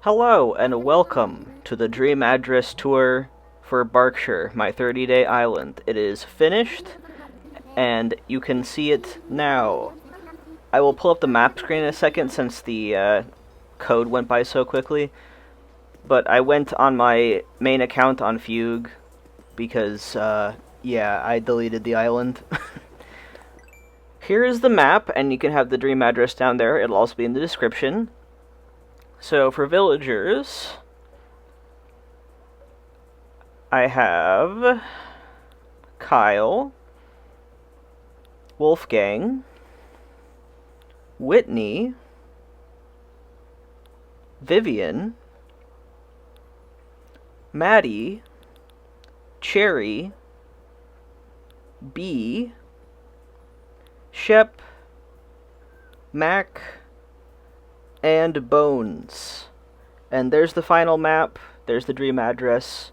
Hello and welcome to the Dream Address Tour for Barkshire, my 30-day island. It is finished, and you can see it now. I will pull up the map screen in a second since the code went by so quickly, but I went on my main account on Fugue because, yeah, I deleted the island. Here is the map, and you can have the Dream Address down there. It'll also be in the description. So for villagers, I have Kyle, Wolfgang, Whitney, Vivian, Maddie, Cherry, B, Shep, Mac, and Bones. And there's the final map, there's the Dream Address.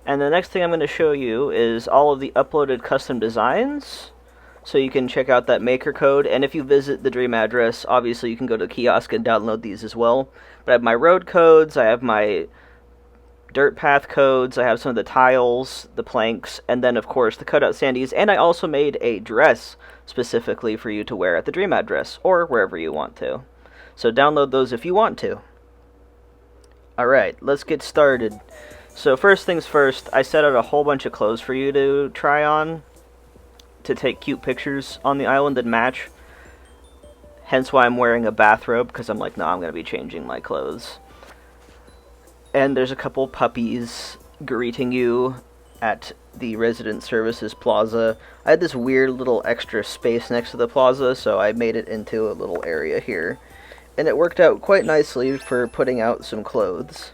And the next thing I'm going to show you is all of the uploaded custom designs, so you can check out that maker code. And if you visit the Dream Address, obviously you can go to the kiosk and download these as well. But I have my road codes, I have my dirt path codes, I have some of the tiles, the planks, and then of course the cutout sandies, and I also made a dress specifically for you to wear at the Dream Address, or wherever you want to. So download those if you want to. Alright, let's get started. So first things first, I set out a whole bunch of clothes for you to try on, to take cute pictures on the island and match. Hence why I'm wearing a bathrobe, because I'm like, no, I'm going to be changing my clothes. And there's a couple puppies greeting you at the Resident Services Plaza. I had this weird little extra space next to the plaza, so I made it into a little area here. And it worked out quite nicely for putting out some clothes.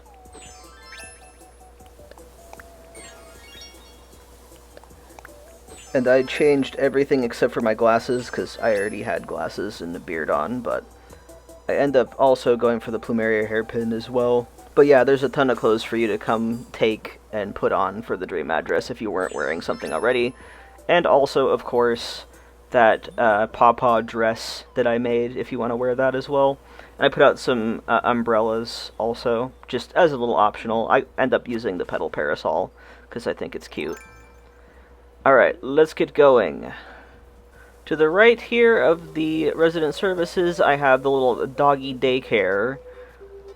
And I changed everything except for my glasses, because I already had glasses and a beard on, but I end up also going for the plumeria hairpin as well. But yeah, there's a ton of clothes for you to come take and put on for the Dream Address if you weren't wearing something already. And also, of course, that pawpaw dress that I made, if you want to wear that as well. And I put out some umbrellas also, just as a little optional. I end up using the petal parasol, because I think it's cute. Alright, let's get going. To the right here of the Resident Services, I have the little doggy daycare,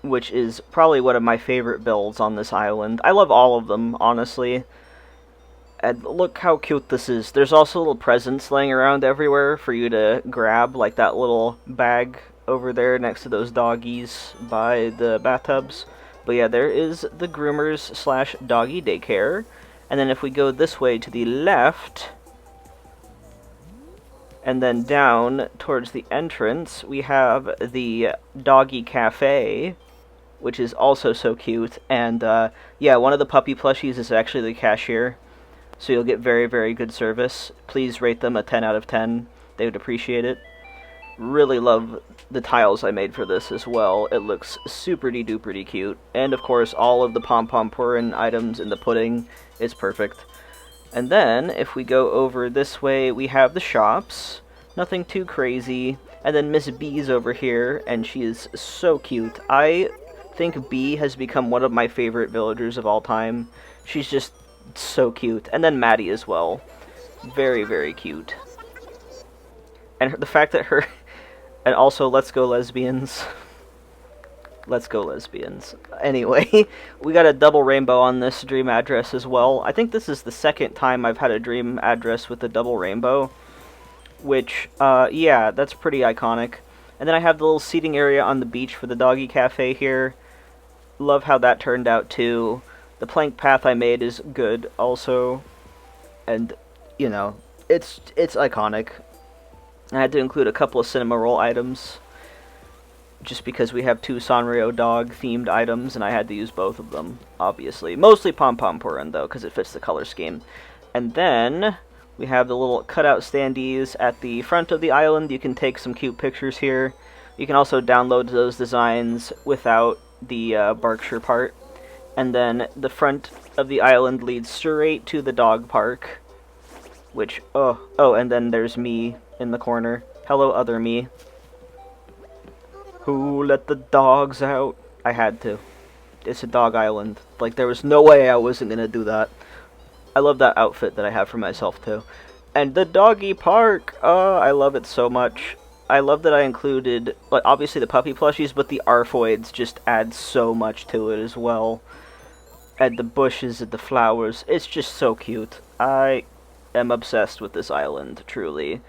which is probably one of my favorite builds on this island. I love all of them, honestly. And look how cute this is. There's also little presents laying around everywhere for you to grab, like that little bag over there next to those doggies by the bathtubs. But yeah, there is the groomers slash doggy daycare. And then if we go this way to the left, and then down towards the entrance, we have the doggy cafe, which is also so cute. And yeah, one of the puppy plushies is actually the cashier, so you'll get very, very good service. Please rate them a 10 out of 10. They would appreciate it. Really love the tiles I made for this as well. It looks super-duper cute. And of course, all of the pom-pom purin items in the pudding is perfect. And then, if we go over this way, we have the shops. Nothing too crazy. And then Miss B's over here, and she is so cute. I think B has become one of my favorite villagers of all time. She's just so cute. And then Maddie as well. Very, very cute. And the fact that her... And also, let's go lesbians. Let's go lesbians. Anyway, we got a double rainbow on this Dream Address as well. I think this is the second time I've had a Dream Address with a double rainbow. Which, yeah, that's pretty iconic. And then I have the little seating area on the beach for the doggy cafe here. Love how that turned out too. The plank path I made is good also. And, you know, it's iconic. I had to include a couple of cinema roll items, just because we have two Sanrio dog-themed items, and I had to use both of them, obviously. Mostly pom-pom purin, though, because it fits the color scheme. And then, we have the little cutout standees at the front of the island. You can take some cute pictures here. You can also download those designs without the Barkshire part. And then, the front of the island leads straight to the dog park, which, oh, and then there's me in the corner. Hello, other me. Who let the dogs out? I had to. It's a dog island. Like, there was no way I wasn't gonna do that. I love that outfit that I have for myself, too. And the doggy park! Oh, I love it so much. I love that I included, like, obviously the puppy plushies, but the Arfoids just add so much to it as well. And the bushes and the flowers. It's just so cute. I am obsessed with this island, truly.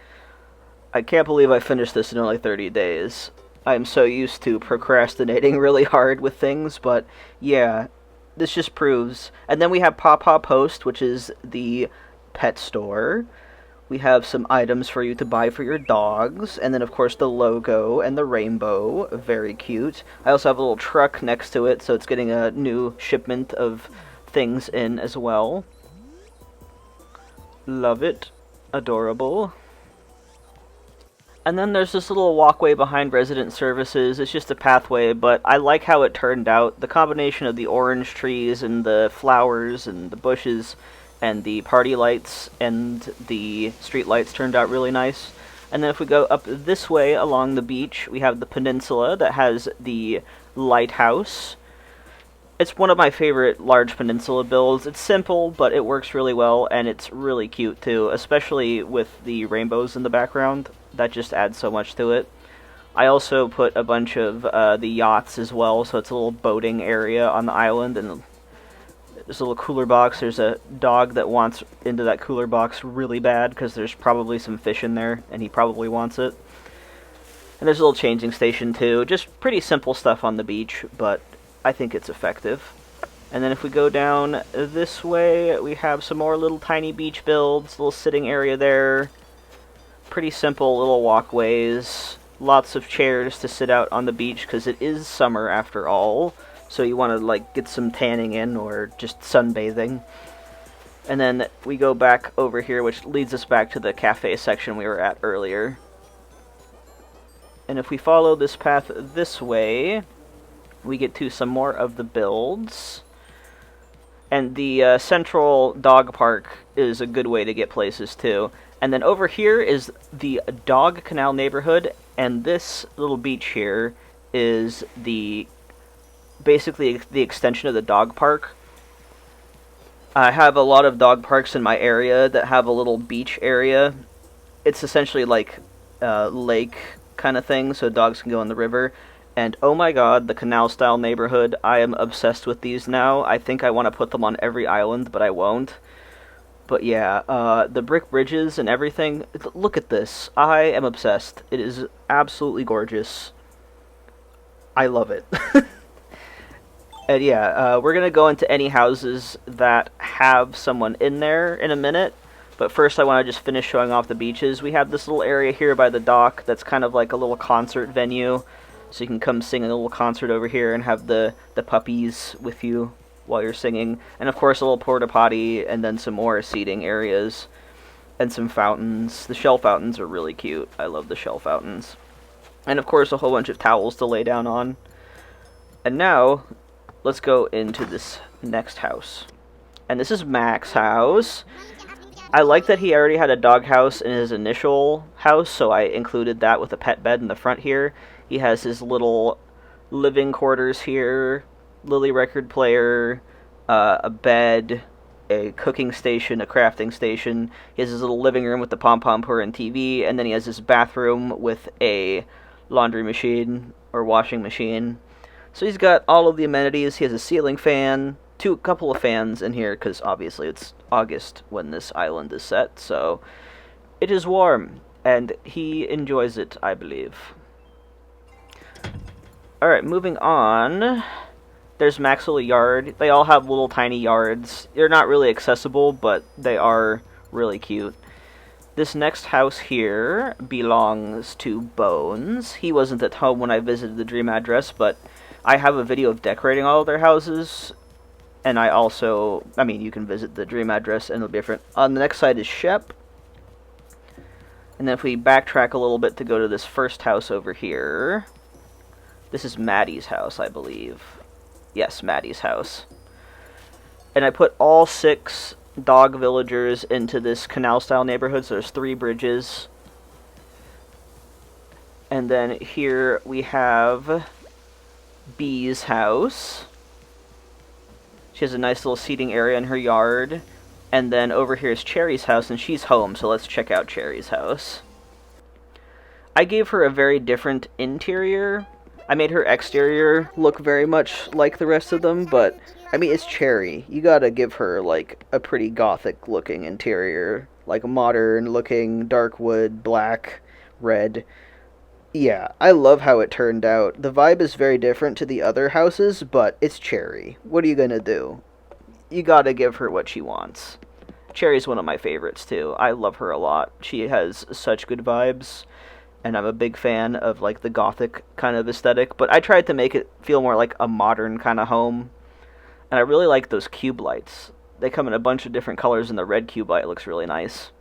I can't believe I finished this in only 30 days. I'm so used to procrastinating really hard with things, but yeah, this just proves. And then we have Paw Post, which is the pet store. We have some items for you to buy for your dogs, and then of course the logo and the rainbow, very cute. I also have a little truck next to it, so it's getting a new shipment of things in as well. Love it. Adorable. And then there's this little walkway behind resident services. It's just a pathway, but I like how it turned out. The combination of the orange trees and the flowers and the bushes and the party lights and the street lights turned out really nice. And then if we go up this way along the beach, we have the peninsula that has the lighthouse. It's one of my favorite large peninsula builds. It's simple, but it works really well, and it's really cute too, especially with the rainbows in the background. That just adds so much to it. I also put a bunch of the yachts as well, so it's a little boating area on the island, and there's a little cooler box. There's a dog that wants into that cooler box really bad, because there's probably some fish in there, and he probably wants it. And there's a little changing station too. Just pretty simple stuff on the beach, but I think it's effective. And then if we go down this way, we have some more little tiny beach builds, little sitting area there. Pretty simple little walkways, lots of chairs to sit out on the beach because it is summer after all, so you want to like get some tanning in or just sunbathing. And then we go back over here, which leads us back to the cafe section we were at earlier. And if we follow this path this way, we get to some more of the builds. And the central dog park is a good way to get places too. And then over here is the Dog Canal neighborhood, and this little beach here is basically the extension of the dog park. I have a lot of dog parks in my area that have a little beach area. It's essentially like a lake kind of thing, so dogs can go in the river. And oh my god, the canal-style neighborhood, I am obsessed with these now. I think I want to put them on every island, but I won't. But yeah, the brick bridges and everything, look at this. I am obsessed. It is absolutely gorgeous. I love it. And yeah, we're going to go into any houses that have someone in there in a minute. But first I want to just finish showing off the beaches. We have this little area here by the dock that's kind of like a little concert venue. So you can come sing a little concert over here and have the puppies with you while you're singing. And of course a little porta potty, and then some more seating areas. And some fountains. The shell fountains are really cute. I love the shell fountains. And of course a whole bunch of towels to lay down on. And now, let's go into this next house. And this is Mac's house. I like that he already had a dog house in his initial house, so I included that with a pet bed in the front here. He has his little living quarters here, Lily record player, a bed, a cooking station, a crafting station. He has his little living room with the pom-pom purr and TV, and then he has his bathroom with a laundry machine or washing machine. So he's got all of the amenities. He has a ceiling fan, a couple of fans in here, because obviously it's August when this island is set, so it is warm, and he enjoys it, I believe. Alright, moving on. There's Mac's little yard. They all have little tiny yards. They're not really accessible, but they are really cute. This next house here belongs to Bones. He wasn't at home when I visited the dream address, but I have a video of decorating all of their houses. And I also, you can visit the dream address and it'll be different. On the next side is Shep. And then if we backtrack a little bit to go to this first house over here. This is Maddie's house, I believe. Yes, Maddie's house. And I put all 6 dog villagers into this canal-style neighborhood, so there's 3 bridges. And then here we have Bee's house. She has a nice little seating area in her yard. And then over here is Cherry's house, and she's home, so let's check out Cherry's house. I gave her a very different interior. I made her exterior look very much like the rest of them, but, I mean, it's Cherry. You gotta give her, like, a pretty gothic-looking interior. Like, modern-looking, dark wood, black, red. Yeah, I love how it turned out. The vibe is very different to the other houses, but it's Cherry. What are you gonna do? You gotta give her what she wants. Cherry's one of my favorites, too. I love her a lot. She has such good vibes, and I'm a big fan of, like, the gothic kind of aesthetic, but I tried to make it feel more like a modern kind of home, and I really like those cube lights. They come in a bunch of different colors, and the red cube light looks really nice.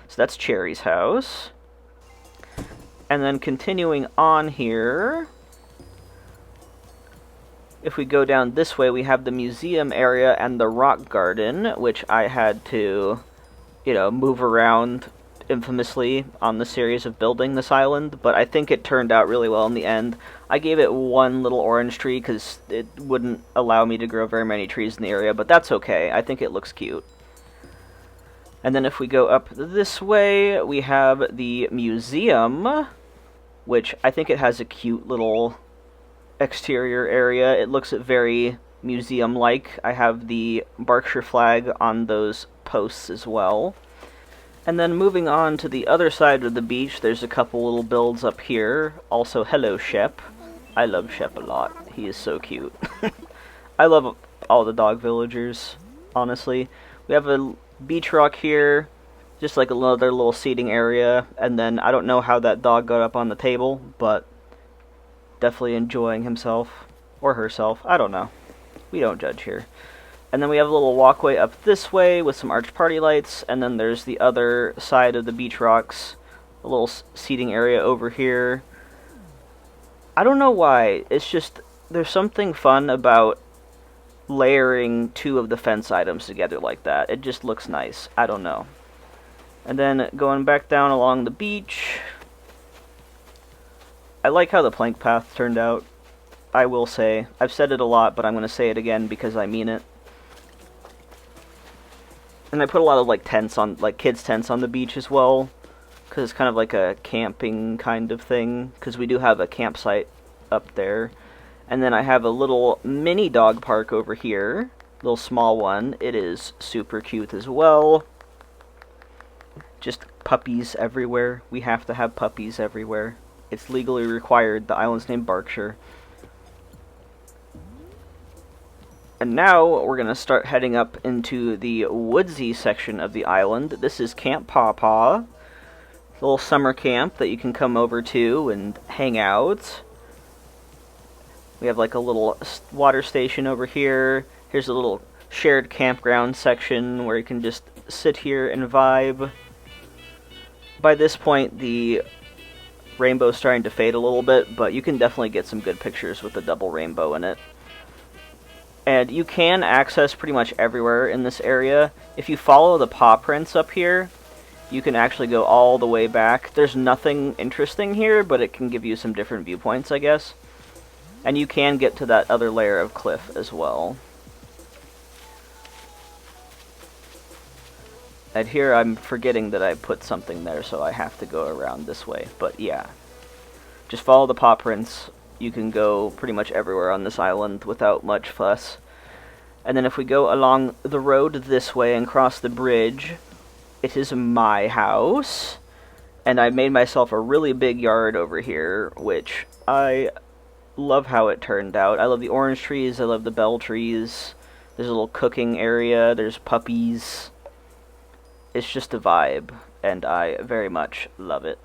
So that's Cherry's house. And then continuing on here, if we go down this way, we have the museum area and the rock garden, which I had to, move around infamously on the series of building this island, but I think it turned out really well in the end. I gave it one little orange tree because it wouldn't allow me to grow very many trees in the area, but that's okay. I think it looks cute. And then if we go up this way, we have the museum, which I think it has a cute little exterior area. It looks very museum-like. I have the Barkshire flag on those posts as well. And then moving on to the other side of the beach, there's a couple little builds up here. Also, hello, Shep. I love Shep a lot. He is so cute. I love all the dog villagers, honestly. We have a beach rock here, just like another little seating area. And then I don't know how that dog got up on the table, but definitely enjoying himself or herself. I don't know. We don't judge here. And then we have a little walkway up this way with some arched party lights, and then there's the other side of the beach rocks, a little seating area over here. I don't know why, it's just, there's something fun about layering two of the fence items together like that. It just looks nice. I don't know. And then going back down along the beach, I like how the plank path turned out. I will say. I've said it a lot, but I'm going to say it again because I mean it. And I put a lot of tents on, kids' tents on the beach as well, because it's kind of like a camping kind of thing, because we do have a campsite up there. And then I have a little mini dog park over here, little small one. It is super cute as well. Just puppies everywhere. We have to have puppies everywhere. It's legally required. The island's named Barkshire. And now we're going to start heading up into the woodsy section of the island. This is Camp Paw Paw. A little summer camp that you can come over to and hang out. We have like a little water station over here. Here's a little shared campground section where you can just sit here and vibe. By this point, the rainbow's starting to fade a little bit, but you can definitely get some good pictures with the double rainbow in it. And you can access pretty much everywhere in this area. If you follow the paw prints up here, you can actually go all the way back. There's nothing interesting here, but it can give you some different viewpoints, I guess. And you can get to that other layer of cliff as well. And here I'm forgetting that I put something there, so I have to go around this way. But yeah, just follow the paw prints. You can go pretty much everywhere on this island without much fuss. And then if we go along the road this way and cross the bridge, it is my house. And I made myself a really big yard over here, which I love how it turned out. I love the orange trees, I love the bell trees. There's a little cooking area, there's puppies. It's just a vibe, and I very much love it.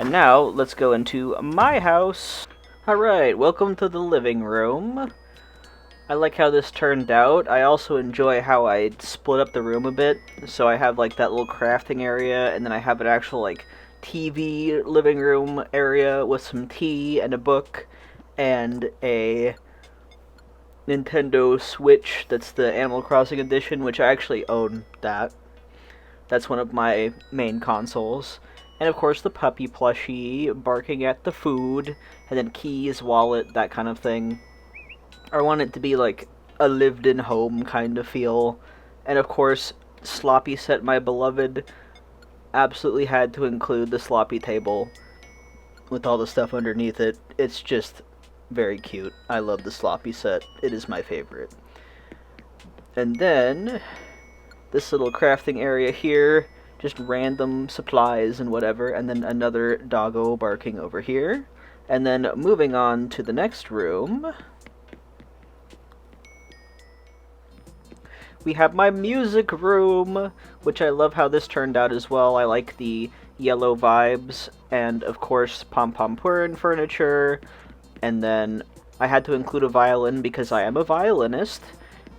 And now, let's go into my house. Alright, welcome to the living room. I like how this turned out. I also enjoy how I split up the room a bit. So I have like that little crafting area, and then I have an actual like TV living room area with some tea and a book, and a Nintendo Switch. That's the Animal Crossing edition, which I actually own that. That's one of my main consoles. And of course the puppy plushie barking at the food, and then keys, wallet, that kind of thing. I want it to be like a lived-in home kind of feel. And of course, Sloppy Set, my beloved, absolutely had to include the sloppy table with all the stuff underneath it. It's just very cute. I love the sloppy set. It is my favorite. And then this little crafting area here, just random supplies and whatever, and then another doggo barking over here. And then moving on to the next room, we have my music room, which I love how this turned out as well. I like the yellow vibes, and of course pom-pom purin furniture, and then I had to include a violin because I am a violinist,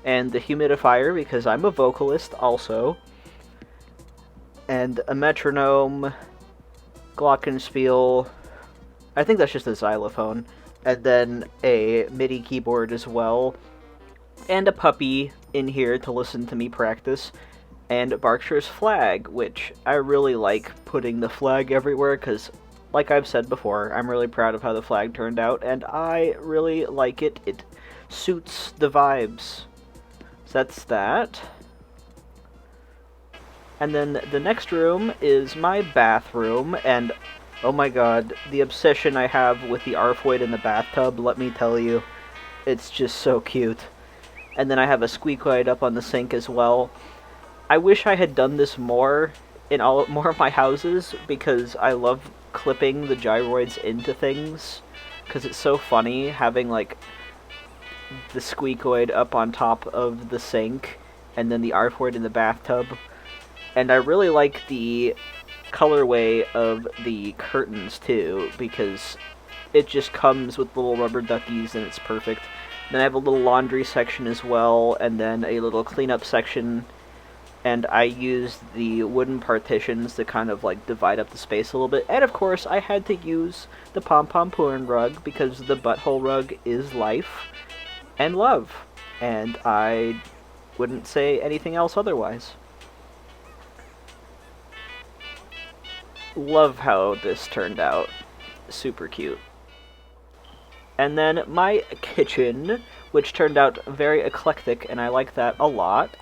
and the humidifier because I'm a vocalist also, and a metronome, glockenspiel, I think that's just a xylophone, and then a MIDI keyboard as well, and a puppy in here to listen to me practice, and Barkshire's flag, which I really like putting the flag everywhere because, like I've said before, I'm really proud of how the flag turned out, and I really like it. It suits the vibes. So that's that. And then the next room is my bathroom, and oh my god, the obsession I have with the Arfoid in the bathtub, let me tell you, it's just so cute. And then I have a squeakoid up on the sink as well. I wish I had done this more in more of my houses, because I love clipping the gyroids into things, because it's so funny having like the squeakoid up on top of the sink and then the Arfoid in the bathtub. And I really like the colorway of the curtains too, because it just comes with little rubber duckies and it's perfect. Then I have a little laundry section as well, and then a little cleanup section, and I used the wooden partitions to kind of like divide up the space a little bit. And of course I had to use the pom-pom purin rug because the butthole rug is life and love, and I wouldn't say anything else otherwise. Love how this turned out. Super cute. And then my kitchen, which turned out very eclectic, and I like that a lot.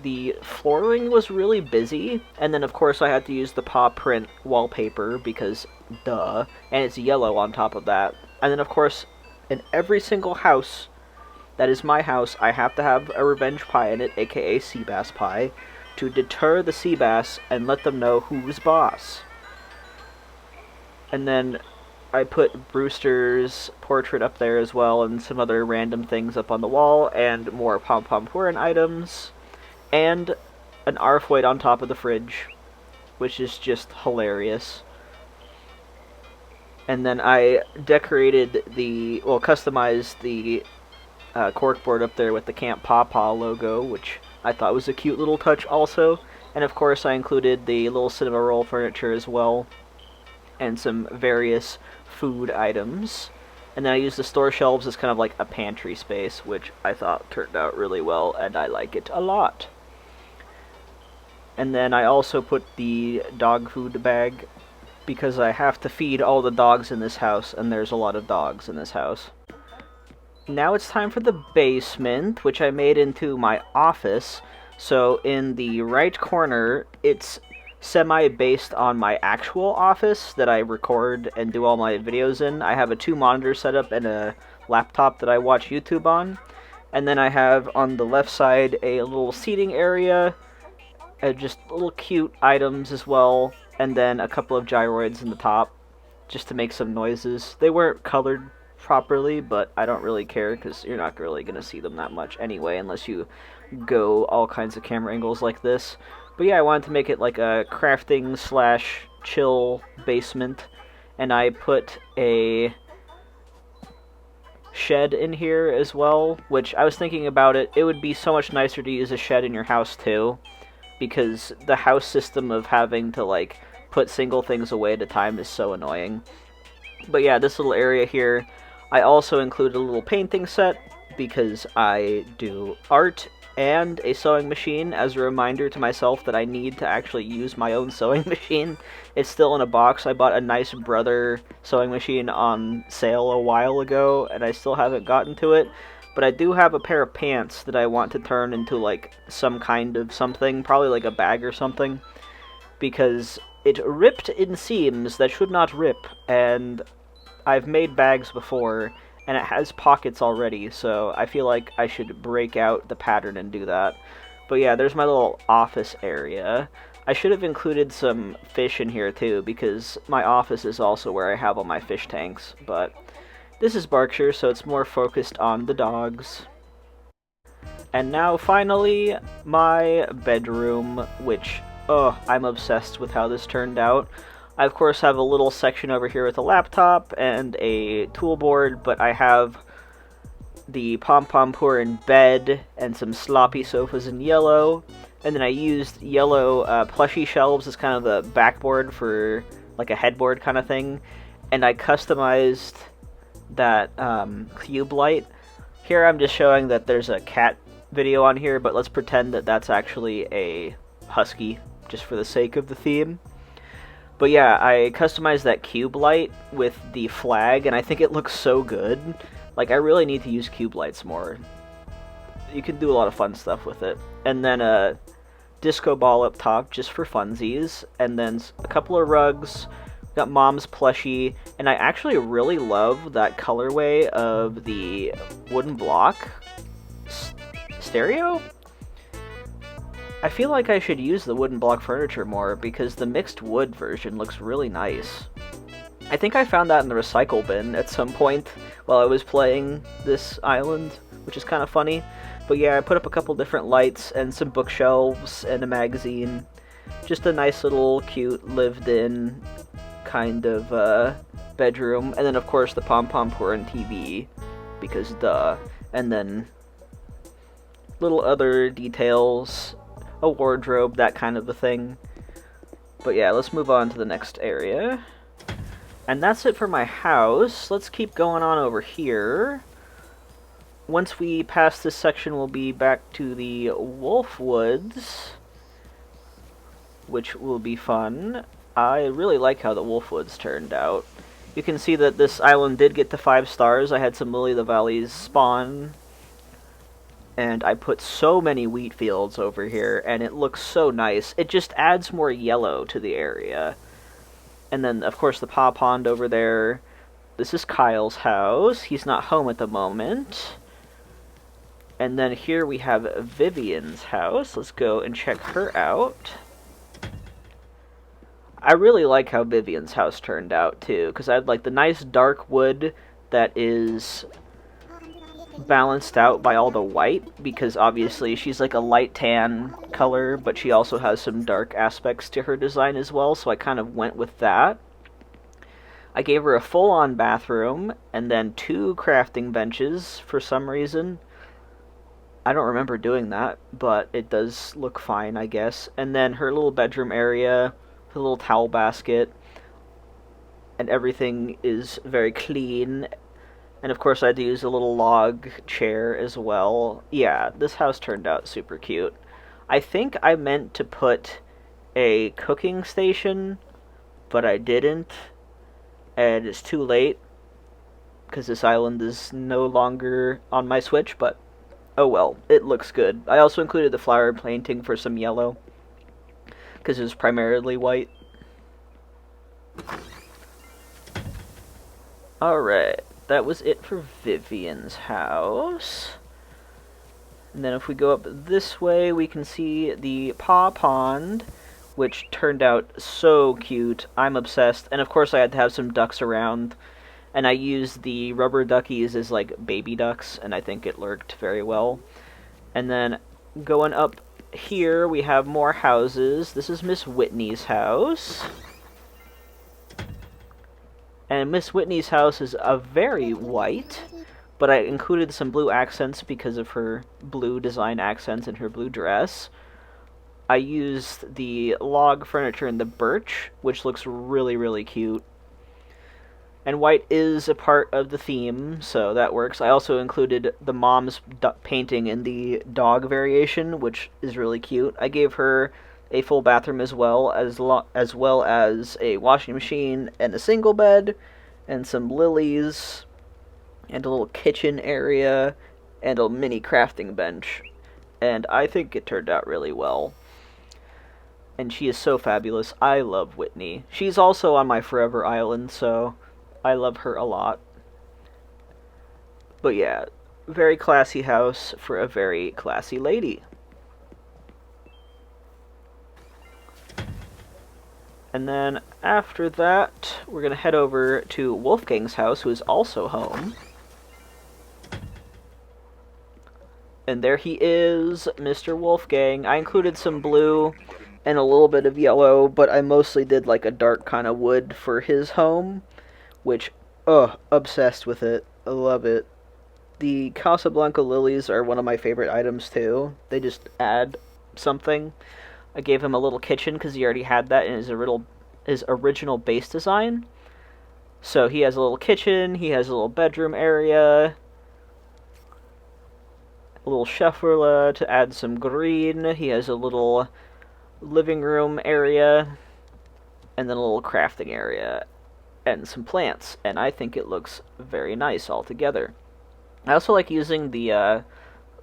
The flooring was really busy, and then of course I had to use the paw print wallpaper because duh, and it's yellow on top of that. And then of course, in every single house that is my house, I have to have a revenge pie in it, aka sea bass pie, to deter the sea bass and let them know who's boss. And then I put Brewster's portrait up there as well, and some other random things up on the wall, and more pom-pom purin items, and an Arfoid on top of the fridge, which is just hilarious. And then I decorated customized the corkboard up there with the Camp Pawpaw logo, which I thought was a cute little touch also. And of course I included the little cinema roll furniture as well, and some various food items. And then I used the store shelves as kind of like a pantry space, which I thought turned out really well, and I like it a lot. And then I also put the dog food bag, because I have to feed all the dogs in this house, and there's a lot of dogs in this house. Now it's time for the basement, which I made into my office. So in the right corner, it's semi-based on my actual office that I record and do all my videos in. I have a 2-monitor setup and a laptop that I watch YouTube on. And then I have on the left side a little seating area, just little cute items as well, and then a couple of gyroids in the top, just to make some noises. They weren't colored properly, but I don't really care, because you're not really going to see them that much anyway, unless you go all kinds of camera angles like this. But yeah, I wanted to make it like a crafting / chill basement, and I put a shed in here as well, which I was thinking about it. It would be so much nicer to use a shed in your house too, because the house system of having to like put single things away at a time is so annoying. But yeah, this little area here, I also included a little painting set because I do art and a sewing machine as a reminder to myself that I need to actually use my own sewing machine. It's still in a box. I bought a nice Brother sewing machine on sale a while ago, and I still haven't gotten to it. But I do have a pair of pants that I want to turn into, like, some kind of something, probably like a bag or something, because it ripped in seams that should not rip, and I've made bags before, and it has pockets already, so I feel like I should break out the pattern and do that. But yeah, there's my little office area. I should have included some fish in here too, because my office is also where I have all my fish tanks, but this is Barkshire, so it's more focused on the dogs. And now, finally, my bedroom, which, oh, I'm obsessed with how this turned out. I, of course, have a little section over here with a laptop and a tool board, but I have the pom-pom pour in bed and some sloppy sofas in yellow. And then I used yellow plushie shelves as kind of the backboard for, like, a headboard kind of thing. And I customized that cube light. Here I'm just showing that there's a cat video on here, but let's pretend that that's actually a husky, just for the sake of the theme. But yeah, I customized that cube light with the flag, and I think it looks so good. Like, I really need to use cube lights more. You can do a lot of fun stuff with it. And then a disco ball up top, just for funsies. And then a couple of rugs. Got Mom's plushie, and I actually really love that colorway of the wooden block stereo. I feel like I should use the wooden block furniture more, because the mixed wood version looks really nice. I think I found that in the recycle bin at some point while I was playing this island, which is kind of funny. But yeah, I put up a couple different lights and some bookshelves and a magazine. Just a nice little cute lived-in kind of bedroom, and then of course the pom-pom pour and TV, because duh, and then little other details, a wardrobe, that kind of a thing. But yeah, let's move on to the next area. And that's it for my house. Let's keep going on over here. Once we pass this section, we'll be back to the Wolf Woods, which will be fun. I really like how the Wolfwoods turned out. You can see that this island did get to 5 stars. I had some lily-of-the-valleys spawn, and I put so many wheat fields over here, and it looks so nice. It just adds more yellow to the area. And then, of course, the paw pond over there. This is Kyle's house. He's not home at the moment. And then here we have Vivian's house. Let's go and check her out. I really like how Vivian's house turned out, too, because I had, like, the nice dark wood that is balanced out by all the white, because obviously she's, like, a light tan color, but she also has some dark aspects to her design as well, so I kind of went with that. I gave her a full-on bathroom, and then 2 crafting benches for some reason. I don't remember doing that, but it does look fine, I guess. And then her little bedroom area, a little towel basket, and everything is very clean. And of course I had to use a little log chair as well. Yeah, this house turned out super cute. I think I meant to put a cooking station, but I didn't, and it's too late because this island is no longer on my Switch, but oh well, it looks good. I also included the flower painting for some yellow, because it was primarily white. Alright, that was it for Vivian's house. And then if we go up this way, we can see the paw pond, which turned out so cute. I'm obsessed. And of course I had to have some ducks around, and I used the rubber duckies as like baby ducks, and I think it worked very well. And then going up here, we have more houses. This is Miss Whitney's house. And Miss Whitney's house is a very white, but I included some blue accents because of her blue design accents and her blue dress. I used the log furniture in the birch, which looks really, really cute. And white is a part of the theme, so that works. I also included the mom's painting in the dog variation, which is really cute. I gave her a full bathroom as well as a washing machine and a single bed and some lilies and a little kitchen area and a mini crafting bench. And I think it turned out really well. And she is so fabulous. I love Whitney. She's also on my Forever Island, so I love her a lot. But yeah, very classy house for a very classy lady. And then after that, we're going to head over to Wolfgang's house, who is also home. And there he is, Mr. Wolfgang. I included some blue and a little bit of yellow, but I mostly did like a dark kind of wood for his home, which, obsessed with it. I love it. The Casablanca lilies are one of my favorite items too. They just add something. I gave him a little kitchen because he already had that in his original base design. So he has a little kitchen, he has a little bedroom area, a little chefferla to add some green, he has a little living room area, and then a little crafting area, and some plants, and I think it looks very nice all together. I also like using the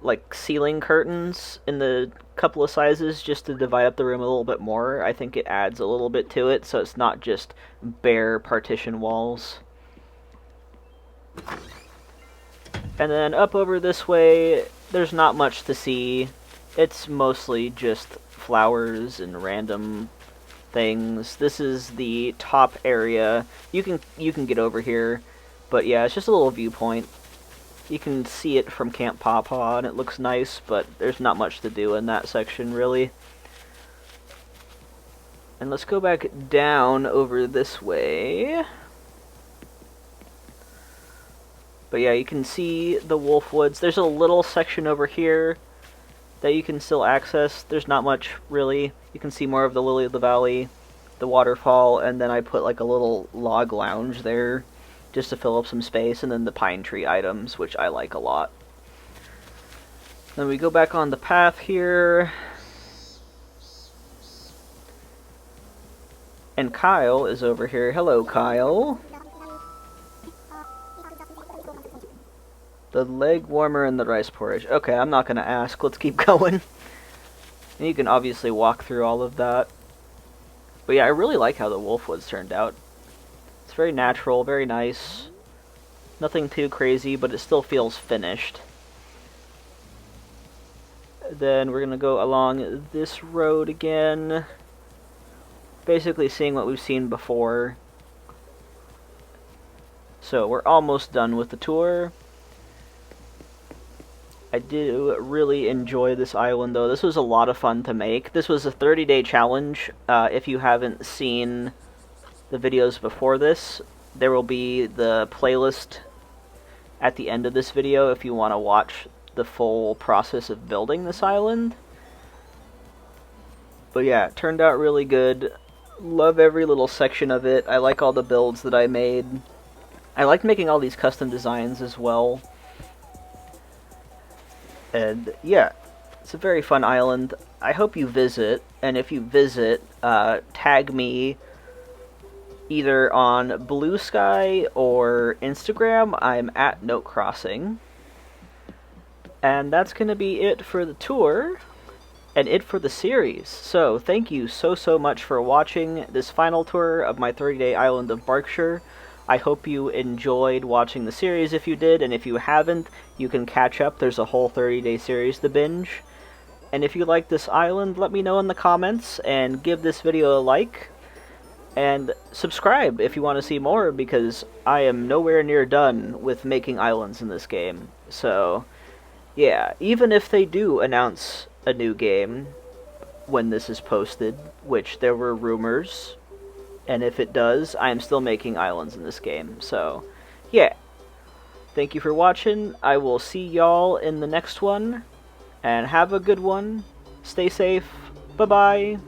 like ceiling curtains in the couple of sizes just to divide up the room a little bit more. I think it adds a little bit to it, so it's not just bare partition walls. And then up over this way, there's not much to see. It's mostly just flowers and random things. This is the top area. You can get over here, but yeah, it's just a little viewpoint. You can see it from Camp Pawpaw, and it looks nice, but there's not much to do in that section, really. And let's go back down over this way. But yeah, you can see the Wolfwoods. There's a little section over here that you can still access. There's not much, really. You can see more of the Lily of the Valley, the waterfall, and then I put like a little log lounge there just to fill up some space, and then the pine tree items, which I like a lot. Then we go back on the path here. And Kyle is over here. Hello, Kyle. The leg warmer and the rice porridge. Okay, I'm not going to ask. Let's keep going. And you can obviously walk through all of that. But yeah, I really like how the Wolfwoods turned out. It's very natural, very nice. Nothing too crazy, but it still feels finished. Then we're going to go along this road again. Basically seeing what we've seen before. So we're almost done with the tour. I do really enjoy this island, though. This was a lot of fun to make. This was a 30-day challenge. If you haven't seen the videos before this, there will be the playlist at the end of this video if you want to watch the full process of building this island. But yeah, it turned out really good. Love every little section of it. I like all the builds that I made. I liked making all these custom designs as well. And yeah, it's a very fun island. I hope you visit, and if you visit, tag me either on Blue Sky or Instagram. I'm at Note Crossing. And that's going to be it for the tour, and it for the series. So thank you so much for watching this final tour of my 30-day island of Barkshire. I hope you enjoyed watching the series if you did, and if you haven't, you can catch up. There's a whole 30-day series to binge. And if you like this island, let me know in the comments, and give this video a like. And subscribe if you want to see more, because I am nowhere near done with making islands in this game. So, yeah, even if they do announce a new game when this is posted, which there were rumors, and if it does, I am still making islands in this game. So, yeah. Thank you for watching. I will see y'all in the next one, and have a good one. Stay safe. Bye-bye.